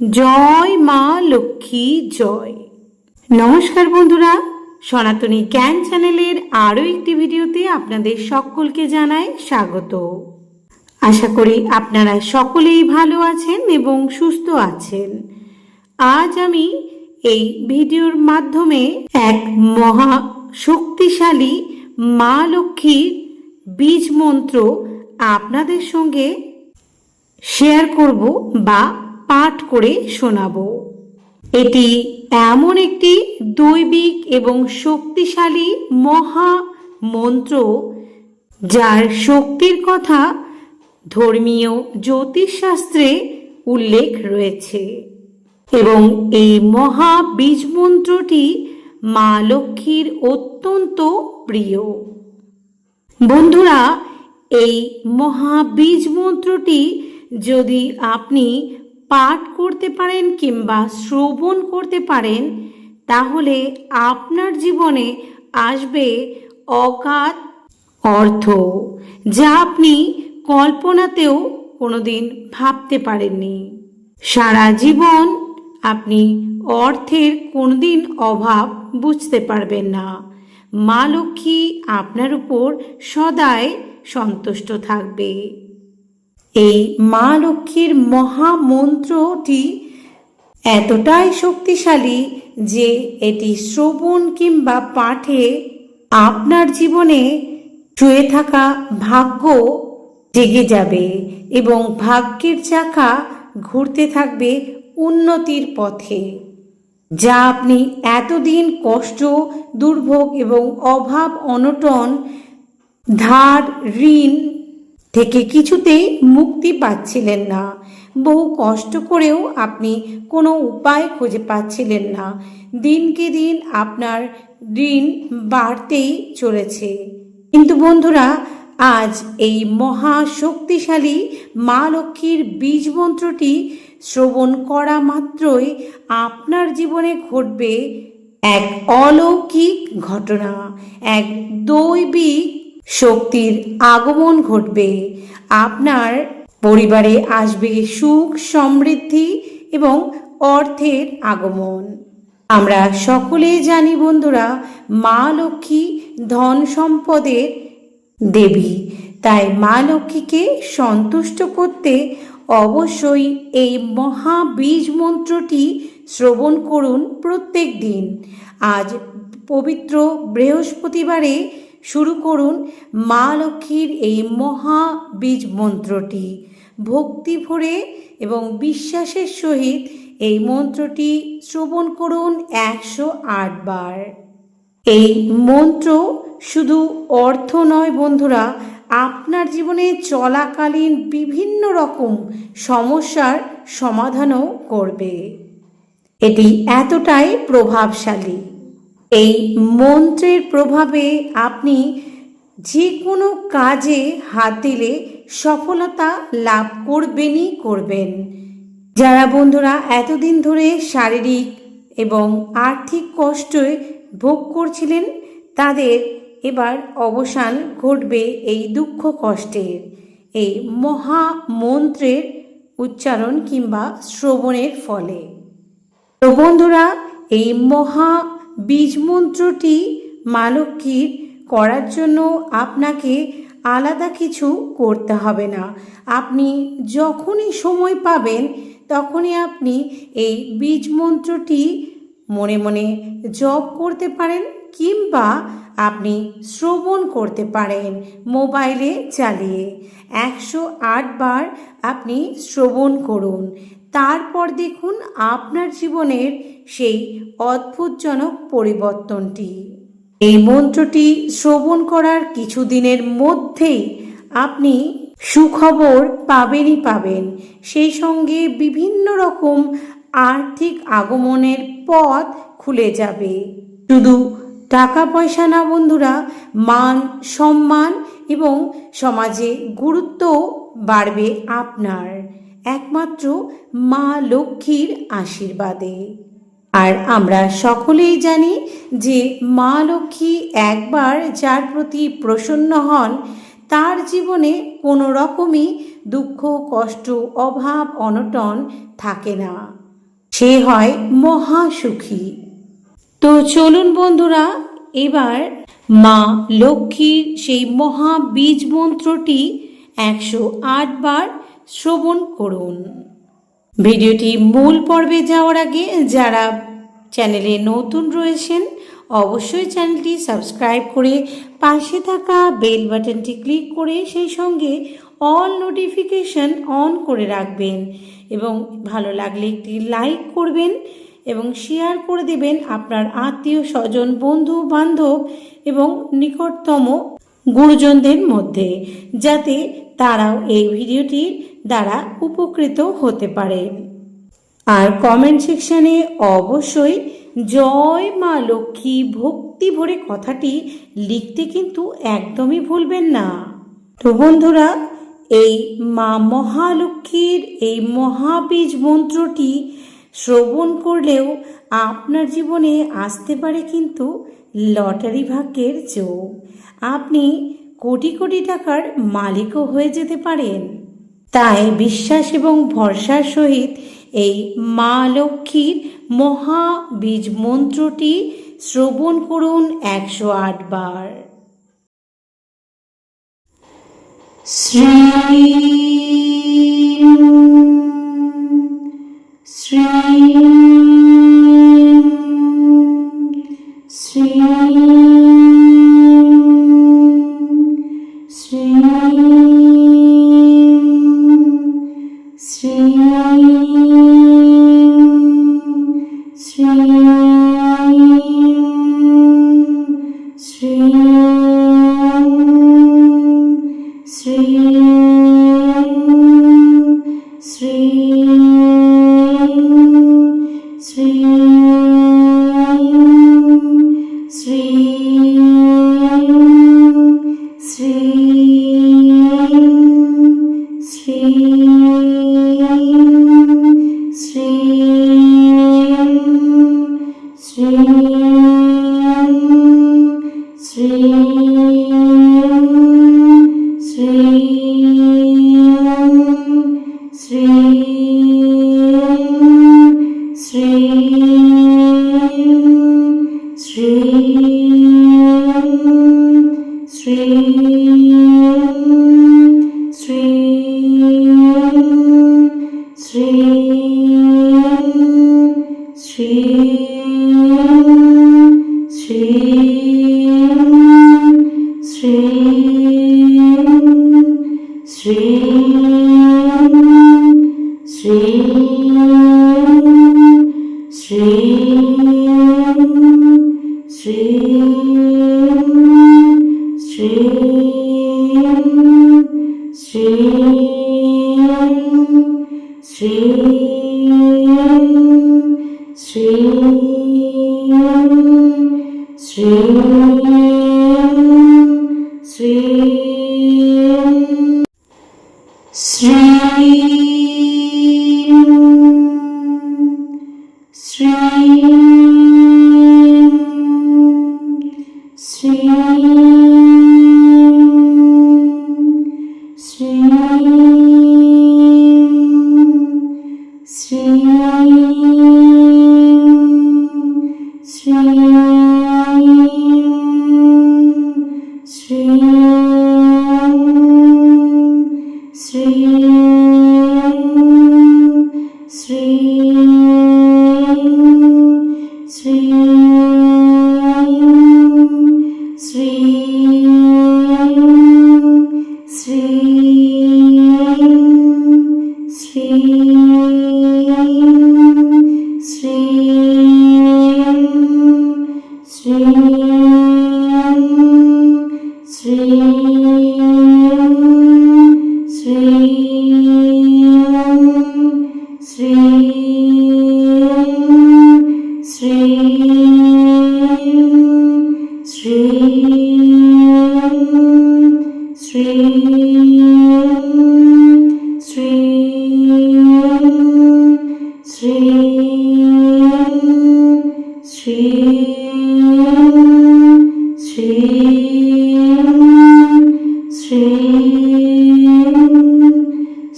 জয় মা লক্ষ্মী জয়। নমস্কার বন্ধুরা, সনাতনী জ্ঞান চ্যানেলের আরও একটি ভিডিওতে আপনাদের সকলকে জানাই স্বাগত। আশা করি আপনারা সকলেই ভালো আছেন এবং সুস্থ আছেন। আজ আমি এই ভিডিওর মাধ্যমে এক মহা শক্তিশালী মা লক্ষ্মীর বীজ মন্ত্র আপনাদের সঙ্গে শেয়ার করব বা পাঠ করে শোনাবো। এটি এমন একটি দৈবিক এবং শক্তিশালী মহা মন্ত্র যার শক্তির কথা ধর্মীয় জ্যোতিষশাস্ত্রে উল্লেখ রয়েছে এবং এই মহা বীজ মন্ত্রটি মা লক্ষ্মীর অত্যন্ত প্রিয়। বন্ধুরা, এই মহা বীজ মন্ত্রটি যদি আপনি পাঠ করতে পারেন কিংবা শ্রবণ করতে পারেন, তাহলে আপনার জীবনে আসবে অগাধ অর্থ, যা আপনি কল্পনাতেও কোনোদিন ভাবতে পারেননি। সারা জীবন আপনি অর্থের কোনোদিন অভাব বুঝতে পারবেন না। মা লক্ষ্মী আপনার উপর সদাই সন্তুষ্ট থাকবে। এই মা লক্ষ্মীর মহামন্ত্রটি এতটাই শক্তিশালী যে এটি শ্রবণ কিংবা পাঠে আপনার জীবনে শুয়ে থাকা ভাগ্য জেগে যাবে এবং ভাগ্যের চাকা ঘুরতে থাকবে উন্নতির পথে। যা আপনি এতদিন কষ্ট, দুর্ভোগ এবং অভাব অনটন, ধার ঋণ থেকে কিছুতেই মুক্তি পাচ্ছিলেন না, বহু কষ্ট করেও আপনি কোনো উপায় খুঁজে পাচ্ছিলেন না, দিনকে দিন আপনার ঋণ বাড়তেই চলেছে। কিন্তু বন্ধুরা, আজ এই মহা শক্তিশালী মা লক্ষ্মীর বীজ মন্ত্রটি শ্রবণ করা মাত্রই আপনার জীবনে ঘটবে এক অলৌকিক ঘটনা, এক দৈবিক শক্তির আগমন ঘটবে। আপনার পরিবারে আসবে সুখ, সমৃদ্ধি এবং অর্থের আগমন। আমরা সকলেই জানি বন্ধুরা, মা লক্ষ্মী ধন সম্পদের দেবী। তাই মা লক্ষ্মীকে সন্তুষ্ট করতে অবশ্যই এই মহা বীজ মন্ত্রটি শ্রবণ করুন প্রত্যেক দিন। আজ পবিত্র বৃহস্পতিবারে শুরু করুন মা লক্ষ্মীর এই মহা বীজ মন্ত্রটি। ভক্তি ভরে এবং বিশ্বাসের সহিত এই মন্ত্রটি শ্রবণ করুন 108 বার। এই মন্ত্র শুধু অর্থ নয় বন্ধুরা, আপনার জীবনে চলাকালীন বিভিন্ন রকম সমস্যার সমাধানও করবে। এটি এতটাই প্রভাবশালী। এই মন্ত্রের প্রভাবে আপনি যে কোনো কাজে হাত দিলে সফলতা লাভ করবেনই করবেন। যারা বন্ধুরা এতদিন ধরে শারীরিক এবং আর্থিক কষ্টে ভোগ করছিলেন, তাদের এবার অবসান ঘটবে এই দুঃখ কষ্টের, এই মহা মন্ত্রের উচ্চারণ কিংবা শ্রবণের ফলে। তো বন্ধুরা, এই মহা বীজ মন্ত্রটি মা লক্ষ্মীর করার জন্য আপনাকে আলাদা কিছু করতে হবে না। আপনি যখনই সময় পাবেন তখনই আপনি এই বীজ মন্ত্রটি মনে মনে জপ করতে পারেন কিংবা আপনি শ্রবণ করতে পারেন মোবাইলে চালিয়ে। 108 বার আপনি শ্রবণ করুন। তারপর দেখুন আপনার জীবনের সেই অদ্ভুতজনক পরিবর্তনটি। এই মন্ত্রটি শ্রবণ করার কিছুদিনের মধ্যেই আপনি সুখবর পাবেনই পাবেন। সেই সঙ্গে বিভিন্ন রকম আর্থিক আগমনের পথ খুলে যাবে। শুধু টাকা পয়সা না বন্ধুরা, মান সম্মান এবং সমাজে গুরুত্ব বাড়বে আপনার, একমাত্র মা লক্ষ্মীর আশীর্বাদে। আর আমরা সকলেই জানি যে মা লক্ষ্মী একবার যার প্রতি প্রসন্ন হন, তার জীবনে কোনো রকমই দুঃখ, কষ্ট, অভাব, অনটন থাকে না। সে হয় মহাসুখী। তো চলুন বন্ধুরা, এবার মা লক্ষ্মীর সেই মহা বীজ মন্ত্রটি 108 বার শ্রবণ করুন। ভিডিওটি মূল পর্বে যাওয়ার আগে যারা চ্যানেলে নতুন রয়েছেন অবশ্যই চ্যানেলটি সাবস্ক্রাইব করে পাশে থাকা বেল বাটনটি ক্লিক করে সেই সঙ্গে অল নোটিফিকেশন অন করে রাখবেন এবং ভালো লাগলে একটি লাইক করবেন এবং শেয়ার করে দেবেন আপনার আত্মীয় স্বজন, বন্ধু বান্ধব এবং নিকটতম গুরুজনদের মধ্যে, যাতে তারাও এই ভিডিওটির দ্বারা উপকৃত হতে পারে। আর কমেন্ট সেকশানে অবশ্যই জয় মা লক্ষ্মী ভক্তি ভরে কথাটি লিখতে কিন্তু একদমই ভুলবেন না। তো বন্ধুরা, এই মা মহালক্ষ্মীর এই মহাবীজ মন্ত্রটি শ্রবণ করলেও আপনার জীবনে আসতে পারে কিন্তু লটারি ভাগ্যের যোগ। আপনি কোটি কোটি টাকার মালিকও হয়ে যেতে পারেন। তাই বিশ্বাস এবং ভরসার সহিত এই মা লক্ষ্মীর মহাবীজ মন্ত্রটি শ্রবণ করুন 108 বার। Shri Shri Shri Shri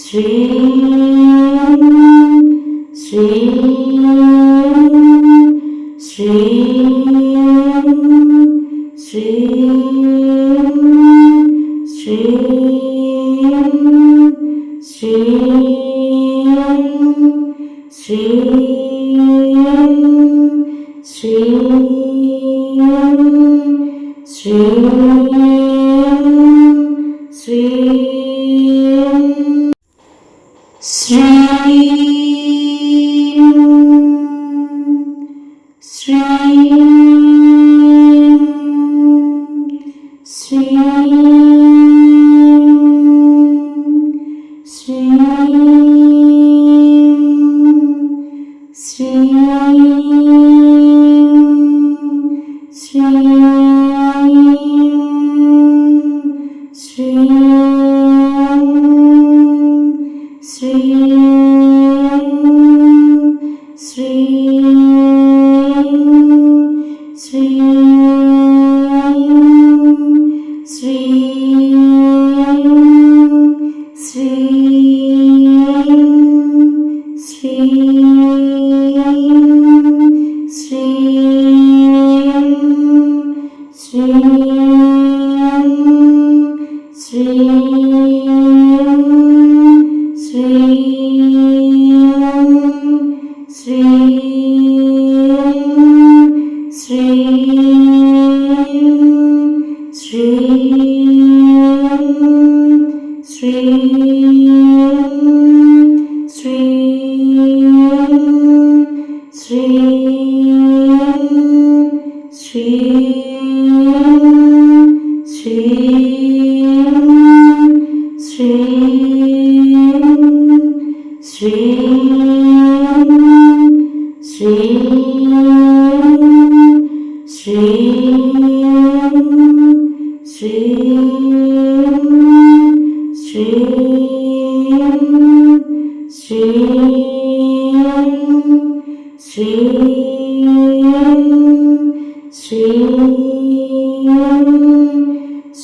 Shri Shri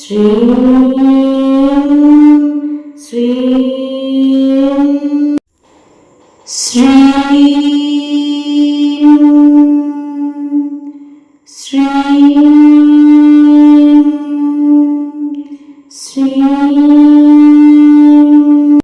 Shri